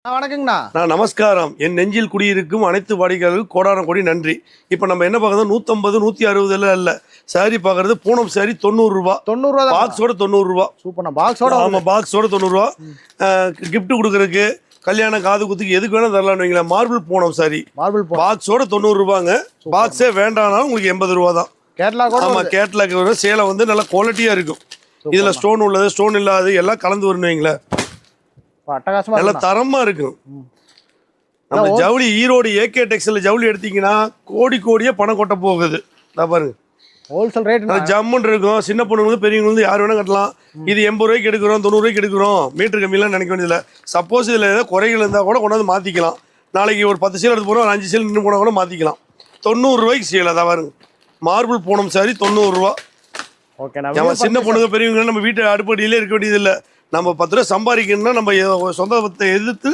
வணக்கங்கண்ணா. நமஸ்காரம். என் நெஞ்சில் குடியிருக்கும் அனைத்து வாடிக்கையாளர்களுக்கும் கோடான கோடி நன்றி. இப்போ நம்ம என்ன பார்க்கறது 150 160 இல்ல சாரி பார்க்கறது பூனம் சாரி 90 ரூபா. 90 ரூபா பாக்ஸோட 90 ரூபா. சூப்பர்ண்ணா. பாக்ஸோட ஆமா பாக்ஸோட 90 ரூபா. கிஃப்ட் கொடுக்கறதுக்கு கல்யாண காது குத்துக்கு எதுக்கு வேணா தரலாம்னு வைங்களேன். மார்பிள் பூனம் சாரி பாக்ஸோட 90 ரூபாங்க. பாக்ஸே வேண்டாம்னாலும் உங்களுக்கு 80 ரூபா தான். கேட்லாக் ஆமா கேட்லாக் வரும். சேலை வந்து நல்ல குவாலிட்டியா இருக்கும். இதுல ஸ்டோன் உள்ளது ஸ்டோன் இல்லாதது எல்லாம் கலந்து வரும்னு வைங்களேன். அட்டகாசமா நல்ல தரமா இருக்கும். நம்ம ஜவுளி ஈரோடு ஏகே டெக்ஸ்டைல் ஜவுளி எடுத்தீங்கன்னா கோடியே பணம் கொட்ட போகுது. பாருங்க ஹோல்சேல் ரேட் ஜம்முன்னு இருக்கும். சின்ன பொண்ணுங்க பெரியவங்க வந்து யார் வேணா கட்டலாம். இது 80 ரூபாய்க்கு எடுக்கிறோம் 90 ரூபாய்க்கு எடுக்கிறோம் மீட்டர் கம்மியெல்லாம் நினைக்க வேண்டியதில்லை. சப்போஸ் இதில் ஏதாவது குறைகள் இருந்தால் கூட கொண்டாந்து மாற்றிக்கலாம். நாளைக்கு ஒரு 10 சேல் எடுத்து போகிறோம் ஒரு 5 சேல் நின்று போனால் கூட மாற்றிக்கலாம். 90 ரூபாய்க்கு சேல். அதான் பாருங்க மார்பிள் பூனம் சாரி 90 ரூபா. ஓகே. நம்ம சின்ன பொண்ணுங்க பெரியவங்க நம்ம வீட்டு அடுப்படியிலே இருக்க வேண்டியது இல்லை. நம்ம 10 ரூபா சம்பாதிக்கணும்னா நம்ம சொந்தத்தை எதிர்த்து